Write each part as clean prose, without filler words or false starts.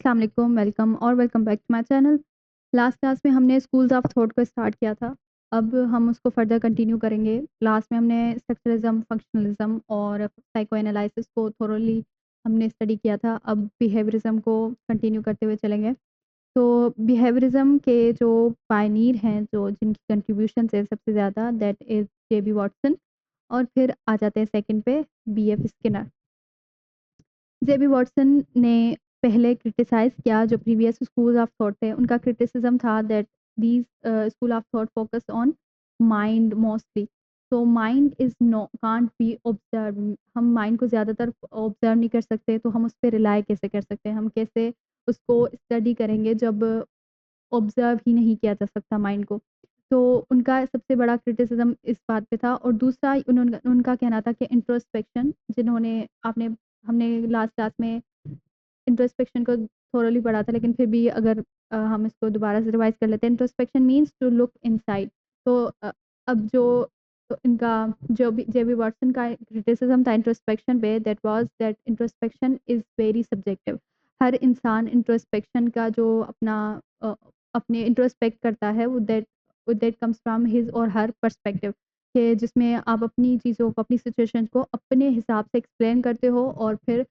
अस्सलाम वालेकुम, welcome back to my channel. Last class में हमने स्कूल्स ऑफ थॉट को स्टार्ट किया था। अब हम उसको फर्दर कंटिन्यू करेंगे। लास्ट में हमने स्ट्रक्चरलिज्म, फंक्शनलिज्म और साइको एनालिसिस को थोरोली हमने स्टडी किया था। अब बिहेवियरिज्म को कंटिन्यू करते हुए चलेंगे। तो बिहेवियरिज्म के जो पायनियर हैं, जो जिनकी कंट्रीब्यूशंस है सबसे ज़्यादा, दैट इज़ जेबी वॉटसन। और फिर आ जाते हैं सेकंड पे, बीएफ स्किनर। जेबी वॉटसन ने पहले क्रिटिसाइज़ किया जो प्रीवियस स्कूल ऑफ थॉट थे, उनका क्रिटिसिज्म था that these school of thought focus on mind mostly. So mind is no can't be observe. हम माइंड को ज़्यादातर ऑब्ज़र्व नहीं कर सकते, तो हम उस पे रिलाई कैसे कर सकते हैं? हम कैसे उसको स्टडी करेंगे जब ऑब्ज़र्व ही नहीं किया जा सकता माइंड को। तो उनका सबसे बड़ा क्रिटिसिज़्म इस बात पे था और दूसरा उनका कहना था कि इंट्रोस्पेक्शन, जिन्होंने आपने हमने लास्ट क्लास में इंट्रोस्पेक्शन को थोरोली पढ़ा था, लेकिन फिर भी अगर हम इसको दोबारा से रिवाइज़ कर लेते हैं। Introspection means to look inside. तो अब जो तो इनका जो भी जेबी वाटसन का क्रिटिसिज्म था इंट्रोस्पेक्शन पे, that was that introspection is very subjective. हर इंसान इंट्रोस्पेक्शन का जो अ, अपने इंट्रोस्पेक्ट करता है, वो दैट कम्स फ्रॉम हिज़ और हर पर्सपेक्टिव, कि जिसमें आप अपनी चीज़ों को, अपनी सिचुएशंस को अपने हिसाब से एक्सप्लेन करते हो और फिर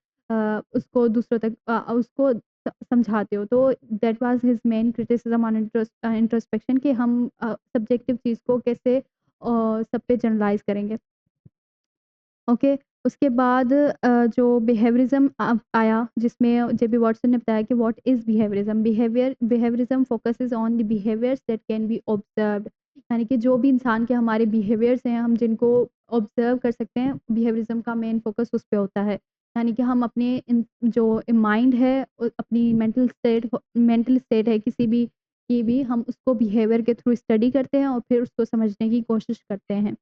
उसको दूसरों तक उसको समझाते हो। तो that was his main criticism on introspection, कि हम सब्जेक्टिव चीज़ को कैसे सब पे जनरलाइज़ करेंगे। ओके, उसके बाद जो बिहेवियरिज़्म आया, जिसमें जेबी वॉटसन ने बताया कि what is behaviourism. Behaviourism focuses on the behaviours that can be observed. यानी कि जो भी इंसान के हमारे बिहेवियर्स हैं, हम जिनको ऑब्जर्व कर सकते हैं, बिहेवियरिज़्म का मेन फोकस उस पे होता है। यानी कि हम अपने जो माइंड है, अपनी मेंटल स्टेट है किसी भी की भी, हम उसको बिहेवियर के थ्रू स्टडी करते हैं और फिर उसको समझने की कोशिश करते हैं।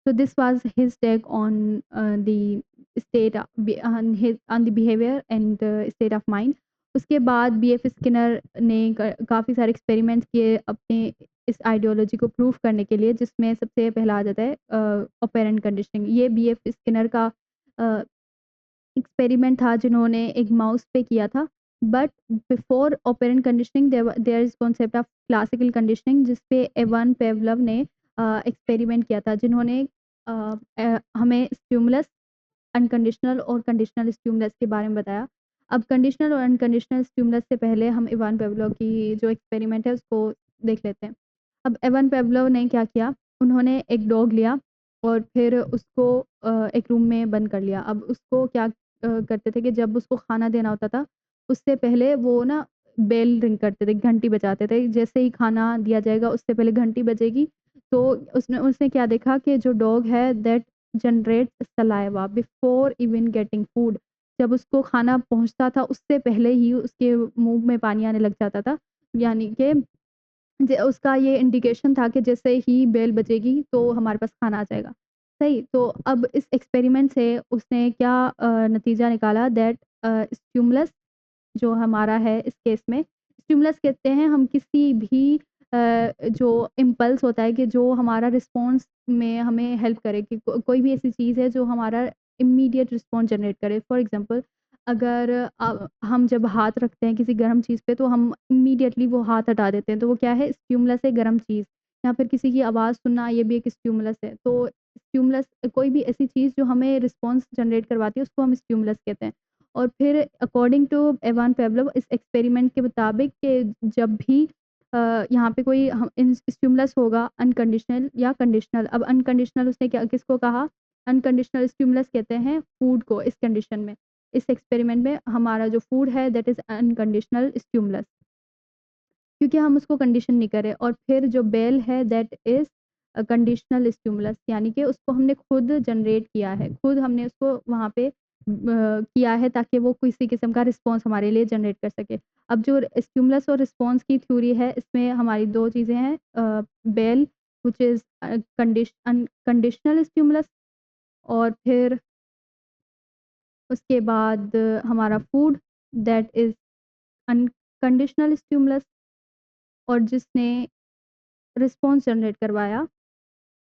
So this was his take on the on the behavior and state of mind. उसके बाद बीएफ स्किनर ने काफ़ी सारे एक्सपेरिमेंट्स किए अपने इस आइडियोलॉजी को प्रूव करने के लिए, जिसमें सबसे पहला आ जाता है ऑपेरेंट कंडीशनिंग। ये बीएफ स्किनर का एक्सपेरिमेंट था जिन्होंने एक माउस पे किया था। But before operant conditioning there is concept of classical conditioning, जिस पे एवन पेवलव ने एक्सपेरिमेंट किया था, जिन्होंने हमें स्टिमुलस, अनकंडीशनल और कंडीशनल स्टिमुलस के बारे में बताया। अब कंडीशनल और अनकंडीशनल स्टिमुलस से पहले हम इवान पेवलोव की जो एक्सपेरिमेंट है उसको देख लेते हैं। अब इवान पेवलोव ने क्या किया, उन्होंने एक डॉग लिया और फिर उसको एक रूम में बंद कर लिया। अब उसको क्या करते थे कि जब उसको खाना देना होता था, उससे पहले वो ना बेल रिंग करते थे, घंटी बजाते थे। जैसे ही खाना दिया जाएगा उससे पहले घंटी बजेगी, तो उसने उसने क्या देखा कि जो डॉग है that generate saliva before even getting food. जब उसको खाना पहुँचता था उससे पहले ही उसके मुँह में पानी आने लग जाता था। यानी कि उसका ये इंडिकेशन था कि जैसे ही बेल बजेगी तो हमारे पास खाना आ जाएगा। सही? तो अब इस एक्सपेरिमेंट से उसने क्या नतीजा निकाला दैट स्टिमुलस जो हमारा है इस केस में, स्टिमुलस कहते हैं हम किसी भी जो इम्पल्स होता है, कि जो हमारा रिस्पॉन्स में हमें हेल्प करे, कि कोई भी ऐसी चीज़ है जो हमारा इमीडिएट रिस्पॉन्स जनरेट करे। फॉर एग्ज़ाम्पल, अगर हम जब हाथ रखते हैं किसी गर्म चीज़ पे, तो हम इमीडिएटली वो हाथ हटा देते हैं, तो वो क्या है? स्टिमुलस है, गर्म चीज़। या फिर किसी की आवाज़ सुनना, ये भी एक स्टिमुलस है। तो स्टिमुलस कोई भी ऐसी चीज़ जो हमें रिस्पॉन्स जनरेट करवाती है, उसको हम स्टिमुलस कहते हैं। और फिर अकॉर्डिंग टू इवान पेवलोव, इस एक्सपेरिमेंट के मुताबिक, कि जब भी यहाँ पे कोई स्टिमुलस होगा, अनकंडीशनल या कंडीशनल। अब अनकंडीशनल उसने क्या किसको कहा? अनकंडीशनल स्टिमुलस कहते हैं फूड को इस कंडीशन में। इस एक्सपेरिमेंट में हमारा जो फूड है दैट इज़ अनकंडीशनल स्टिमुलस, क्योंकि हम उसको कंडीशन नहीं करे। और फिर जो बेल है दैट इज़ कंडीशनल स्टिमुलस, यानी कि उसको हमने खुद जनरेट किया है, खुद हमने उसको वहाँ पे किया है ताकि वो किसी किस्म का रिस्पॉन्स हमारे लिए जनरेट कर सके। अब जो स्टिमुलस और रिस्पॉन्स की थ्योरी है, इसमें हमारी 2 चीज़ें हैं, bell which is unconditional stimulus, और फिर उसके बाद हमारा food that is unconditional stimulus, और जिसने रिस्पॉन्स जनरेट करवाया,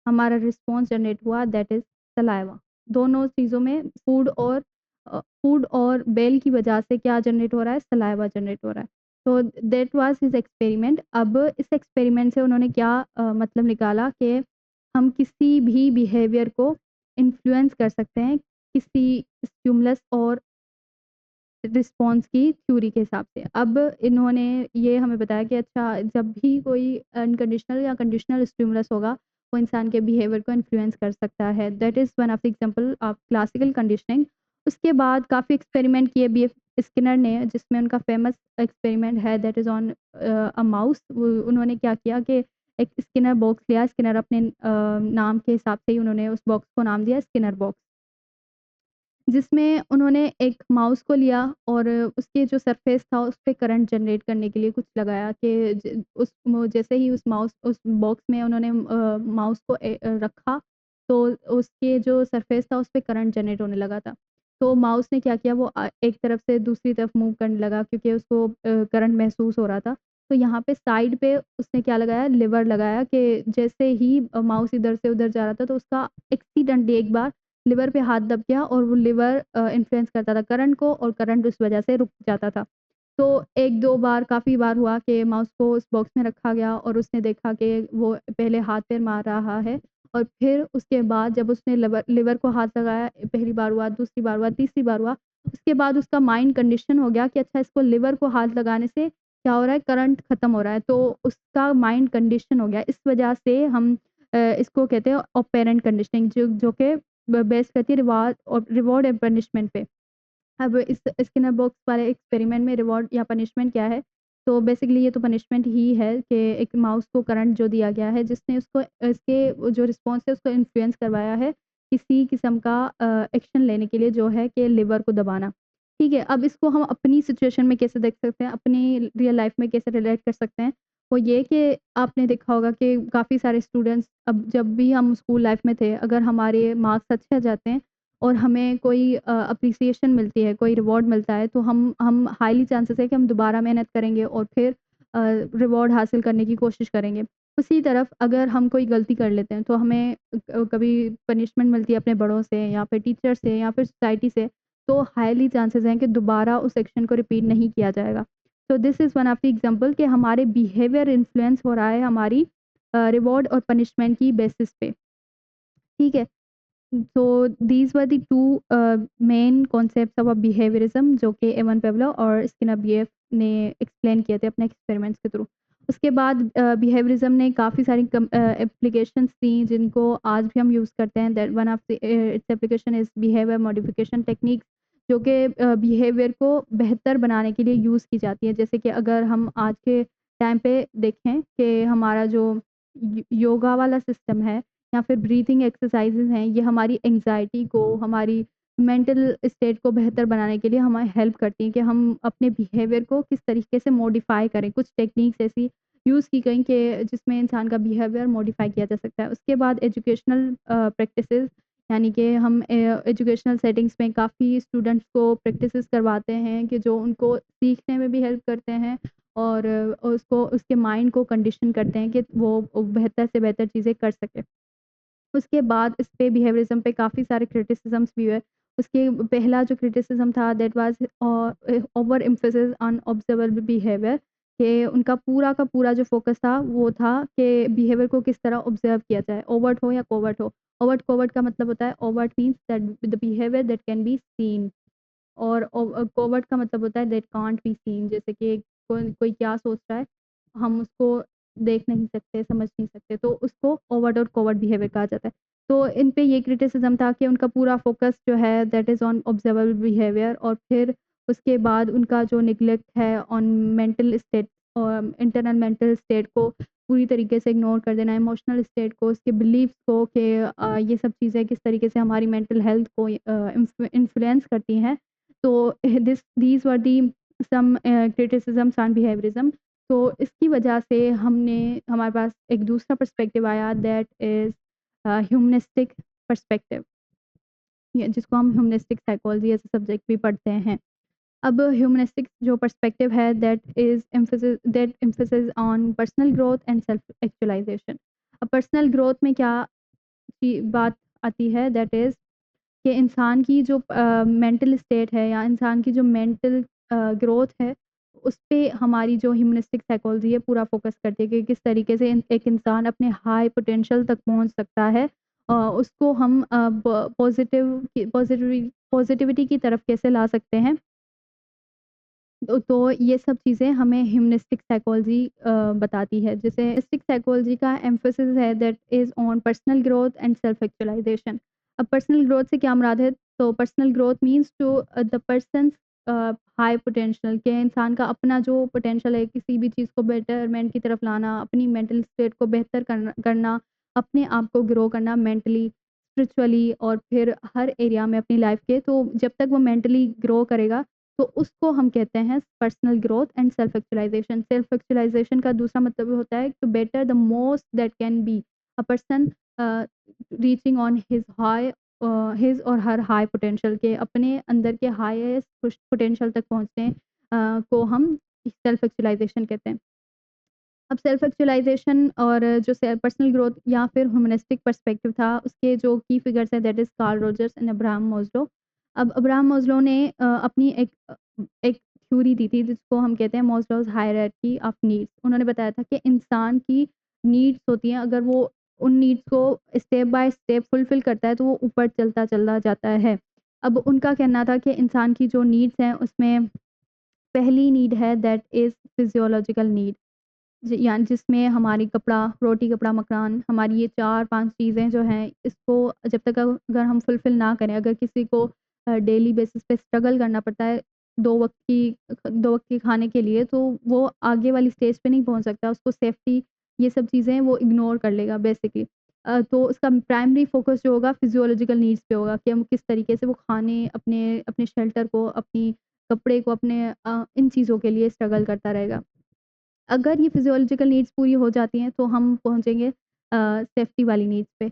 हमारा रिस्पॉन्स जनरेट हुआ दैट इज़ सलाइवा। दोनों चीज़ों में, फूड और फूड और बेल की वजह से क्या जनरेट हो रहा है, सलाइवा जनरेट हो रहा है। तो दैट वाज़ हिज़ एक्सपेरिमेंट। अब इस एक्सपेरिमेंट से उन्होंने क्या मतलब निकाला कि हम किसी भी बिहेवियर को इन्फ्लुएंस कर सकते हैं किसी स्टिमुलस और रिस्पॉन्स की थ्योरी के हिसाब से। अब इन्होंने ये हमें बताया कि अच्छा जब भी कोई अनकंडीशनल या कंडीशनल स्टिमुलस होगा, वो इंसान के बिहेवियर को इन्फ्लुएंस कर सकता है। That is one of the example of classical conditioning. उसके बाद काफ़ी एक्सपेरिमेंट किए बीएफ स्किनर ने, जिसमें उनका फेमस एक्सपेरिमेंट है that is on a mouse. उन्होंने क्या किया कि एक स्किनर बॉक्स लिया, स्किनर अपने नाम के हिसाब से ही उन्होंने उस बॉक्स को नाम दिया स्किनर बॉक्स। जिसमें उन्होंने एक माउस को लिया और उसके जो सरफेस था उस पे करंट जनरेट करने के लिए कुछ लगाया कि जैसे ही उस बॉक्स में उन्होंने माउस को रखा, तो उसके जो सरफेस था उस पे करंट जनरेट होने लगा था। तो माउस ने क्या किया, वो एक तरफ से दूसरी तरफ मूव करने लगा क्योंकि उसको करंट महसूस हो रहा था। तो यहाँ पे साइड पे उसने क्या लगाया, लिवर लगाया कि जैसे ही माउस इधर से उधर जा रहा था तो उसका एक्सीडेंटली एक बार लिवर पे हाथ दब गया और वो लिवर इन्फ्लुएंस करता था करंट को और करंट उस वजह से रुक जाता था। तो 1-2 बार काफ़ी बार हुआ कि माउस को उस बॉक्स में रखा गया और उसने देखा कि वो पहले हाथ-पैर मार रहा है और फिर उसके बाद जब उसने लिवर लिवर को हाथ लगाया, पहली बार हुआ, दूसरी बार हुआ, तीसरी बार हुआ, उसके बाद उसका माइंड कंडीशन हो गया कि अच्छा इसको लिवर को हाथ लगाने से क्या हो रहा है, करंट खत्म हो रहा है। तो उसका माइंड कंडीशन हो गया। इस वजह से हम इसको कहते हैं ऑपेरेंट कंडीशनिंग, जो कि बेस करती है रिवॉर्ड एंड पनिशमेंट पे। अब इस स्किनर बॉक्स वाले एक्सपेरिमेंट में रिवॉर्ड या पनिशमेंट क्या है? तो बेसिकली ये तो पनिशमेंट ही है कि एक माउस को करंट जो दिया गया है जिसने उसको इसके वो जो रिस्पॉन्स है उसको इन्फ्लुएंस करवाया है किसी किस्म का एक्शन लेने के लिए, जो है कि लिवर को दबाना। ठीक है, अब इसको हम अपनी सिचुएशन में कैसे देख सकते हैं, अपनी रियल लाइफ में कैसे रिलेट कर सकते हैं? वो ये कि आपने देखा होगा कि काफ़ी सारे स्टूडेंट्स, अब जब भी हम स्कूल लाइफ में थे, अगर हमारे मार्क्स अच्छे आ जाते हैं और हमें कोई एप्रिसिएशन मिलती है, कोई रिवॉर्ड मिलता है, तो हम हाईली चांसेस है कि हम दोबारा मेहनत करेंगे और फिर रिवॉर्ड हासिल करने की कोशिश करेंगे। उसी तरफ अगर हम कोई गलती कर लेते हैं, तो हमें कभी पनिशमेंट मिलती है अपने बड़ों से या फिर टीचर से या फिर सोसाइटी से, तो हाईली चांसेस हैं कि दोबारा उस एक्शन को रिपीट नहीं किया जाएगा। तो this is one of the example कि हमारे बिहेवियर इन्फ्लुएंस हो रहा है हमारी रिवॉर्ड और पनिशमेंट की बेसिस पे। ठीक है? So these were the two main concepts of behaviorism जो कि एवन पेवलोव और स्किनर बीएफ ने एक्सप्लेन किए थे अपने एक्सपेरिमेंट्स के थ्रू। उसके बाद बिहेवियरिज्म ने काफ़ी सारी एप्लीकेशंस दी जिनको आज भी हम यूज़ करते हैं। That one of the its application is behaviour modification techniques, जो कि बिहेवियर को बेहतर बनाने के लिए यूज़ की जाती है। जैसे कि अगर हम आज के टाइम पे देखें कि हमारा जो योगा वाला सिस्टम है या फिर ब्रीथिंग एक्सरसाइजेज़ हैं, ये हमारी एंग्ज़ायटी को, हमारी मेंटल स्टेट को बेहतर बनाने के लिए हमें हेल्प करती हैं कि हम अपने बिहेवियर को किस तरीके से मॉडिफ़ाई करें। कुछ टेक्निक्स ऐसी यूज़ की गई कि जिसमें इंसान का बिहेवियर मॉडिफ़ाई किया जा सकता है। उसके बाद एजुकेशनल प्रैक्टिसेज़, यानी कि हम एजुकेशनल सेटिंग्स में काफ़ी स्टूडेंट्स को प्रैक्टिसेज़ करवाते हैं कि जो उनको सीखने में भी हेल्प करते हैं और उसको उसके माइंड को कंडीशन करते हैं कि वो बेहतर से बेहतर चीज़ें कर सके। उसके बाद इस पे बिहेवियरिज़्म पे काफ़ी सारे क्रिटिसिज़म्स भी हुए। उसके पहला जो क्रिटिसिज़्म था that was over emphasis on observable behaviour, कि उनका पूरा का पूरा जो फ़ोकस था वो था कि बिहेवियर को किस तरह ऑब्ज़र्व किया जाए, ओवर्ट हो या कोवर्ट हो। ओवर्ट कोवर्ट का मतलब होता है, overt means that the behaviour that can be seen, और कोवर्ट का मतलब होता है दैट कांट बी सीन। जैसे कि कोई कोई क्या सोच रहा है, हम उसको देख नहीं सकते, समझ नहीं सकते, तो उसको ओवर्ट और कोवर्ट बिहेवियर कहा जाता है। तो इन पे ये क्रिटिसिज़्म था कि उनका पूरा फ़ोकस जो है that is on observable behaviour, और फिर उसके बाद उनका जो नेग्लेक्ट है ऑन मेंटल स्टेट और इंटरनल मेंटल स्टेट को पूरी तरीके से इग्नोर कर देना, इमोशनल स्टेट को, उसके बिलीव्स को कि ये सब चीज़ें किस तरीके से हमारी मेंटल हेल्थ को इन्फ्लुएंस करती हैं। तो these were the some क्रिटिसिज़म्स on बिहेवियरिज़्म। तो इसकी वजह से हमने हमारे पास एक दूसरा पर्सपेक्टिव आया दैट इज़ ह्यूमनिस्टिक पर्सपेक्टिव, या जिसको हम humanistic psychology as a subject भी पढ़ते हैं। अब ह्यूमनिस्टिक जो पर्सपेक्टिव है that emphasis on personal growth and self actualisation. अब पर्सनल ग्रोथ में क्या की बात आती है, दैट इज़ कि इंसान की जो मेंटल स्टेट है या इंसान की जो मेंटल ग्रोथ है, उस पे हमारी जो ह्यूमनिस्टिक साइकोलॉजी है पूरा फ़ोकस करती है कि किस तरीके से एक इंसान अपने हाई पोटेंशियल तक पहुँच सकता है। उसको हम पॉज़िटिविटी की तरफ कैसे ला सकते हैं। तो ये सब चीज़ें हमें ह्यूमनिस्टिक साइकोलॉजी बताती है। जैसे ह्यूमनिस्टिक साइकोलॉजी का एम्फेसिस है that is on personal growth and self actualisation. अब पर्सनल ग्रोथ से क्या मुराद है? तो personal growth means to the person's high potential, के इंसान का अपना जो पोटेंशियल है किसी भी चीज़ को बेटरमेंट की तरफ लाना, अपनी मेंटल स्टेट को बेहतर करना, अपने आप को ग्रो करना मेंटली, स्पिरिचुअली और फिर हर एरिया में अपनी लाइफ़ के। तो जब तक वो मेंटली ग्रो करेगा तो उसको हम कहते हैं personal growth and self actualization. Self actualization का दूसरा मतलब होता है to better the most that can be a person reaching on his or her high potential, के अपने अंदर के हाईएस्ट पोटेंशियल तक पहुँचने को हम सेल्फ एक्चुअलाइजेशन कहते हैं। अब सेल्फ एक्चुअलाइजेशन और जो पर्सनल ग्रोथ या फिर ह्यूमनिस्टिक पर्सपेक्टिव था, उसके जो की फिगर्स हैं that is Carl Rogers and Abraham Maslow. अब अब्राहम मास्लो ने अपनी एक थ्योरी दी थी जिसको हम कहते हैं मास्लोज़ हायरार्की ऑफ नीड्स। उन्होंने बताया था कि इंसान की नीड्स होती हैं, अगर वो उन नीड्स को स्टेप बाय स्टेप फुलफिल करता है तो वो ऊपर चलता चला जाता है। अब उनका कहना था कि इंसान की जो नीड्स हैं उसमें पहली नीड है दैट इज़ फिजियोलॉजिकल नीड। यानी जिसमें हमारी कपड़ा, रोटी, कपड़ा, मकान, हमारी ये 4-5 चीज़ें जो हैं, इसको जब तक अगर हम फुलफ़िल ना करें, अगर किसी को डेली बेसिस पे स्ट्रगल करना पड़ता है 2 वक़्त के खाने के लिए, तो वो आगे वाली स्टेज पे नहीं पहुँच सकता। उसको सेफ्टी, ये सब चीज़ें वो इग्नोर कर लेगा बेसिकली। तो उसका प्राइमरी फ़ोकस जो होगा फिज़ियोलॉजिकल नीड्स पे होगा कि हम किस तरीके से वो खाने, अपने अपने शेल्टर को, अपनी कपड़े को, अपने इन चीज़ों के लिए स्ट्रगल करता रहेगा। अगर ये फिज़ियोलॉजिकल नीड्स पूरी हो जाती हैं तो हम पहुँचेंगे सेफ्टी वाली नीड्स पे।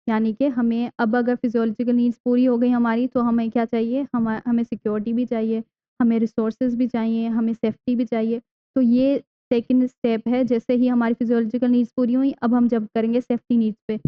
यानी कि हमें अब अगर फिज़ियोलॉजिकल नीड्स पूरी हो गई हमारी तो हमें क्या चाहिए? हमें सिक्योरिटी भी चाहिए, हमें रिसोर्सेज़ भी चाहिए, हमें सेफ्टी भी चाहिए। तो ये सेकंड स्टेप है, जैसे ही हमारी फिज़ियोलॉजिकल नीड्स पूरी हुई, अब हम जंप करेंगे सेफ्टी नीड्स पे।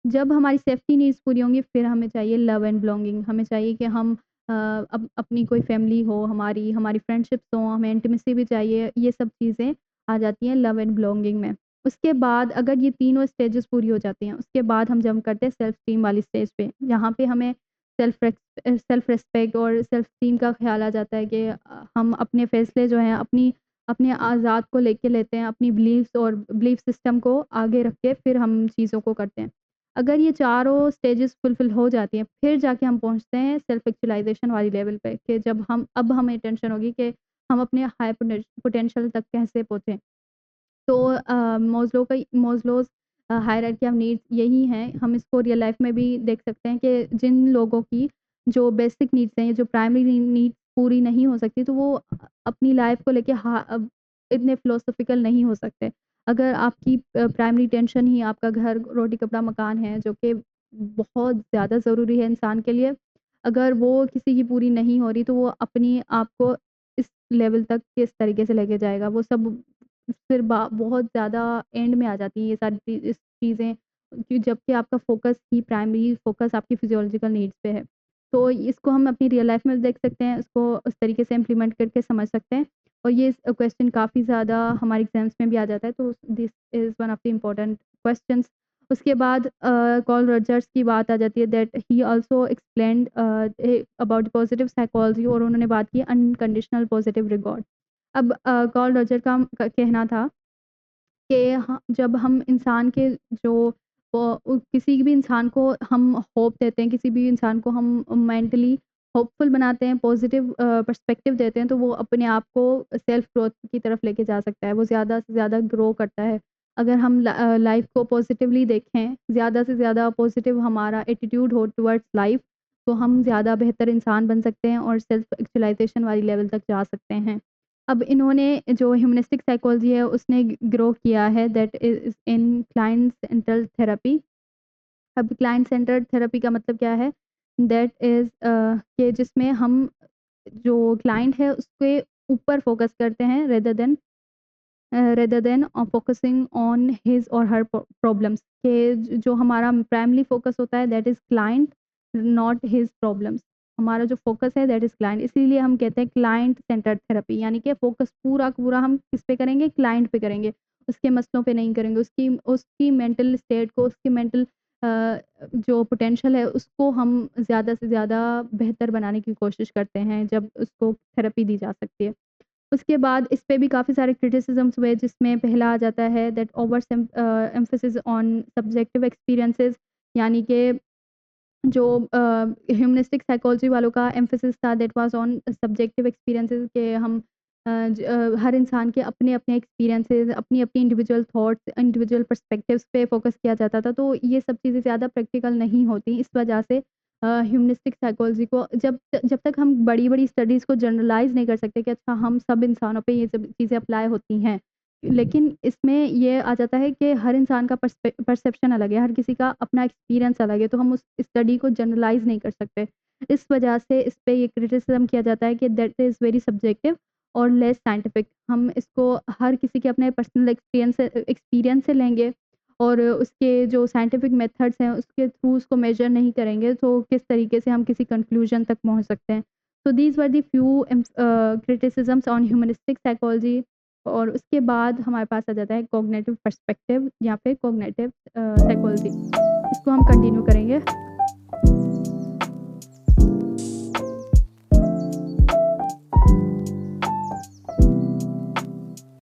जब हमारी सेफ्टी नीड्स पूरी होंगी फिर हमें चाहिए लव एंड बिलॉन्गिंग। हमें चाहिए कि हम अपनी कोई फैमिली हो, हमारी हमारी फ्रेंडशिप्स हों, हमें इंटीमेसी भी चाहिए। ये सब चीज़ें आ जाती हैं लव एंड बिलॉन्गिंग में। उसके बाद अगर ये तीनों स्टेजेस पूरी हो जाती हैं, उसके बाद हम जंप करते हैं सेल्फ एस्टीम वाली स्टेज पे। यहाँ पे हमें सेल्फ रिस्पेक्ट और सेल्फ एस्टीम का ख़्याल आ जाता है कि हम अपने फैसले जो हैं अपने आज़ाद को लेके लेते हैं, अपनी बिलीफ्स और बिलीफ सिस्टम को आगे रख के फिर हम चीज़ों को करते हैं। अगर ये चारों स्टेजेस फुलफिल हो जाती हैं, फिर जाके हम पहुँचते हैं सेल्फ एक्चुअलाइज़ेशन वाली लेवल पे, कि जब हमें टेंशन होगी कि हम अपने हाई पोटेंशियल तक कैसे पहुँचे। तो मॉज़लोज़ हायरार्की ऑफ नीड्स यही हैं। हम इसको रियल लाइफ़ में भी देख सकते हैं कि जिन लोगों की जो बेसिक नीड्स हैं, जो प्राइमरी नीड्स पूरी नहीं हो सकती, तो वो अपनी लाइफ़ को लेके इतने फिलोसॉफ़िकल नहीं हो सकते। अगर आपकी प्राइमरी टेंशन ही आपका घर, रोटी, कपड़ा, मकान है, जो कि बहुत ज़्यादा ज़रूरी है इंसान के लिए, अगर वो किसी की पूरी नहीं हो रही, तो वो अपनी आप को इस लेवल तक किस तरीके से लेके जाएगा। वो सब फिर बहुत ज़्यादा एंड में आ जाती हैं ये सारी चीज़ें, कि जबकि आपका फ़ोकस ही प्राइमरी फ़ोकस आपकी फिज़ियोलॉजिकल नीड्स पे है। तो इसको हम अपनी रियल लाइफ़ में भी देख सकते हैं, इसको उस तरीके से इम्प्लीमेंट करके समझ सकते हैं। और ये क्वेश्चन काफ़ी ज़्यादा हमारे एग्ज़ाम्स में भी आ जाता है, तो this is one of the important questions. उसके बाद कार्ल रॉजर्स की बात आ जाती है that he also explained about positive psychology, और उन्होंने बात की अनकंडीशनल पॉज़िटिव रिवॉर्ड। अब कार्ल रॉजर का कहना था कि जब हम इंसान के जो किसी भी इंसान को हम होप देते हैं, किसी भी इंसान को हम मेंटली होपफुल बनाते हैं, पॉजिटिव पर्सपेक्टिव देते हैं, तो वो अपने आप को सेल्फ ग्रोथ की तरफ लेके जा सकता है, वो ज़्यादा से ज़्यादा ग्रो करता है। अगर हम लाइफ को पॉजिटिवली देखें, ज़्यादा से ज़्यादा पॉजिटिव हमारा एटीट्यूड हो टुवर्ड्स लाइफ, तो हम ज़्यादा बेहतर इंसान बन सकते हैं और सेल्फ एक्चुअलाइजेशन वाली लेवल तक जा सकते हैं। अब इन्होंने जो ह्यूमनिस्टिक साइकोलॉजी है उसने ग्रो किया है that is in client central therapy. अब क्लाइंट सेंटर्ड थेरेपी का मतलब क्या है? दैट इज़ कि जिसमें हम जो क्लाइंट है उसके ऊपर फ़ोकस करते हैं rather than focusing on his और हर प्रॉब्लम्स, के जो हमारा प्राइमरी फ़ोकस होता है that is client, not his problems. हमारा जो फ़ोकस है दैट इज़ क्लाइंट, इसीलिए हम कहते हैं क्लाइंट सेंटर्ड थेरेपी, यानी कि फ़ोकस पूरा का पूरा हम किस पे करेंगे? क्लाइंट पे करेंगे। उसके मसलों पे नहीं करेंगे, उसकी उसकी मेंटल स्टेट को, उसकी मेंटल जो पोटेंशियल है उसको हम ज़्यादा से ज़्यादा बेहतर बनाने की कोशिश करते हैं जब उसको थेरेपी दी जा सकती है। उसके बाद इस पे भी काफ़ी सारे क्रिटिसिज़म्स हुए, जिसमें पहला आ जाता है that emphasis on subjective experiences, यानी कि जो ह्यूमनिस्टिक साइकोलॉजी वालों का एम्फसिस था that was on subjective experiences, के हम हर इंसान के अपने-अपने एक्सपीरियंसेस, अपनी-अपनी इंडिविजुअल थॉट्स, इंडिविजुअल पर्सपेक्टिव्स पे फ़ोकस किया जाता था। तो ये सब चीज़ें ज़्यादा प्रैक्टिकल नहीं होती। इस वजह से ह्यूमनिस्टिक साइकोलॉजी को जब तक हम बड़ी-बड़ी स्टडीज़ को जनरलाइज़ नहीं कर सकते कि अच्छा हम सब इंसानों पे ये सब चीज़ें अप्लाई होती हैं। लेकिन इसमें ये आ जाता है कि हर इंसान का परसेप्शन अलग है, हर किसी का अपना एक्सपीरियंस अलग है, तो हम उस स्टडी को जनरलाइज़ नहीं कर सकते। इस वजह से इस पे ये क्रिटिसिज़्म किया जाता है कि दैट इज़ वेरी सब्जेक्टिव और लेस साइंटिफिक। हम इसको हर किसी के अपने पर्सनल एक्सपीरियंस से लेंगे और उसके जो साइंटिफिक मेथड्स हैं, उसके थ्रू उसको मेज़र नहीं करेंगे, तो किस तरीके से हम किसी कंक्लूजन तक पहुँच सकते हैं। तो these were the few criticisms on humanistic psychology. और उसके बाद हमारे पास आ जाता है कॉग्निटिव पर्सपेक्टिव या फिर कॉग्निटिव साइकोलॉजी। इसको हम कंटिन्यू करेंगे।